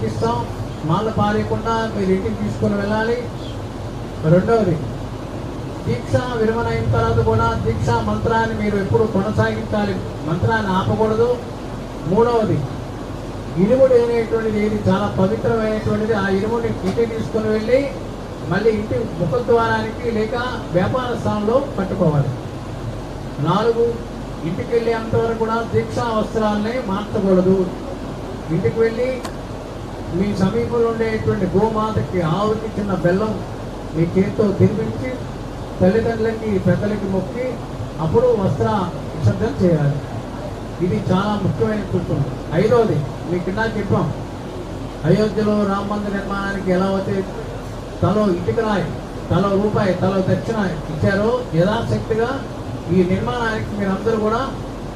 ఇస్తాం. మాల పారేయకుండా మీరు ఇంటికి తీసుకొని వెళ్ళాలి. రెండవది, దీక్ష విరమణ అయిన తర్వాత కూడా దీక్షా మంత్రాన్ని మీరు ఎప్పుడు కొనసాగించాలి, మంత్రాన్ని ఆపకూడదు. మూడవది, ఇనుముడు అనేటువంటిది ఇది చాలా పవిత్రమైనటువంటిది. ఆ ఇనుముడిని ఇంటికి తీసుకొని వెళ్ళి మళ్ళీ ఇంటి ముఖద్వారానికి లేక వ్యాపార స్థానంలో కట్టుకోవాలి. 4, ఇంటికి వెళ్ళేంతవరకు కూడా దీక్షా వస్త్రాలని మార్చకూడదు. ఇంటికి వెళ్ళి మీ సమీపంలో ఉండేటువంటి గోమాతకి, ఆవుకి చిన్న బెల్లం మీ చేతితో తినిపించి తల్లిదండ్రులకి పెద్దలకి మొక్కి అప్పుడు వస్త్ర విసర్జన చేయాలి. ఇది చాలా ముఖ్యమైన సూచన. 5వది, మీకు కింద చెప్పాం, అయోధ్యలో రామ మందిర నిర్మాణానికి ఎలా అయితే తలో ఇటుక రాయి, తలో రూపాయి, తలో దక్షిణ ఇచ్చారో యథాశక్తిగా ఈ నిర్మాణానికి మీరందరూ కూడా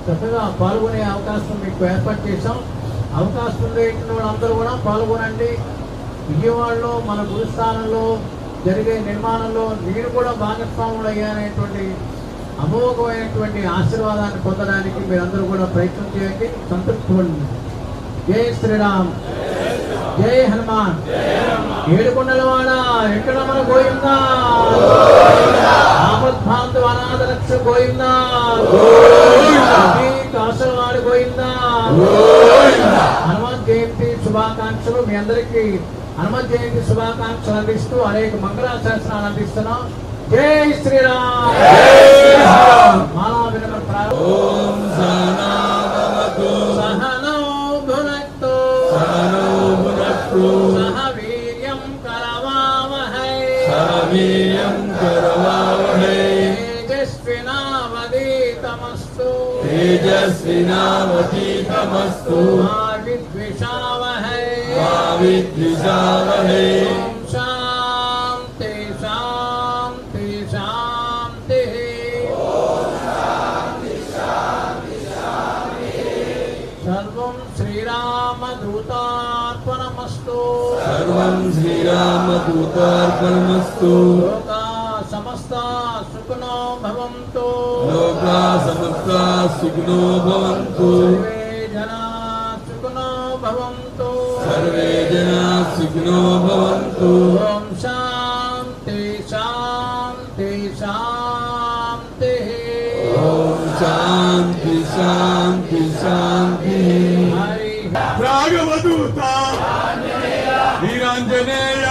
చక్కగా పాల్గొనే అవకాశం మీకు ఏర్పాటు చేశాం. అవకాశం ఉండేటువంటి వాళ్ళందరూ కూడా పాల్గొనండి. విజయవాడలో మన గురుస్థానంలో జరిగే నిర్మాణంలో మీరు కూడా భాగస్వాములు అయ్యారనేటువంటి అమోఘమైనటువంటి ఆశీర్వాదాన్ని పొందడానికి మీరందరూ కూడా ప్రయత్నం చేయండి. సంతృప్తి పొందండి. జై శ్రీరామ్, జై హనుమాన్. ఏడుకొండలవాడ వెంకటరమణ గోవిందా, ఆపద్బాంధవ అనాథ రక్ష గోవిందా, కాసలవాడు గోవిందా. హనుమత్ జయంతి శుభాకాంక్షలు. మీ అందరికీ హనుమత్ జయంతి శుభాకాంక్షలు అందిస్తూ అనేక మంగళాశాసనాలు అందిస్తున్నాం. జై శ్రీరామ్. మాలా వినమ ప్రారంభం. సహనౌ భునక్తు సహ వీర్యం కరవావహై తేజస్వినావధీతమస్తు మా విద్విషావహై శాంతి శాంతి శాంతి. సర్వం శ్రీరామదూతార్పణమస్తు. లోకా సమస్త సుఖినో భవంతు. సర్వే జనా సుఖినో భవంతు. ఓం శాంతి శాంతి శాంతి. శాంతి శాంతి శాంతి. రాఘవదూత వీరాంజనేయ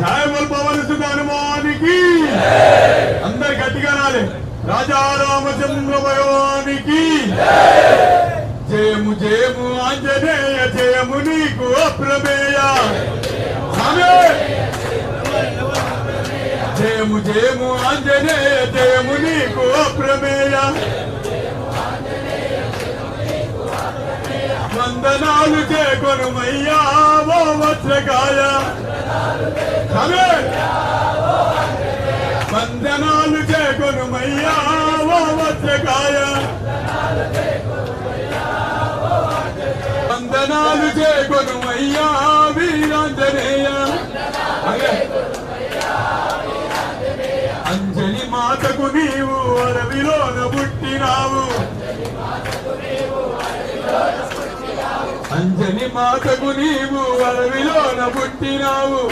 జయ పవన్ సుత హనుమానికి. అందరు గట్టిగా రాలే. రాజా రామచంద్ర భగవానికి జయము జయము ఆంజనేయ, జయము నీకు అప్రమేయ. జయము జయము ఆంజనేయ, జయము నీకు అప్రమేయ. వందనాలు చేకొనుమయ్యా ఓ వజ్రకాయ. వందనాలు చేకొనుమయ్యా ఓ వజ్రకాయ. వందనాలు చేకొనుమయ్యా వీరాంజనేయ. అంజలి మాతకు నీవు అడవిలోన పుట్టినావు. అంజలి మాతకు నీవు అడవిలోన పుట్టినావు.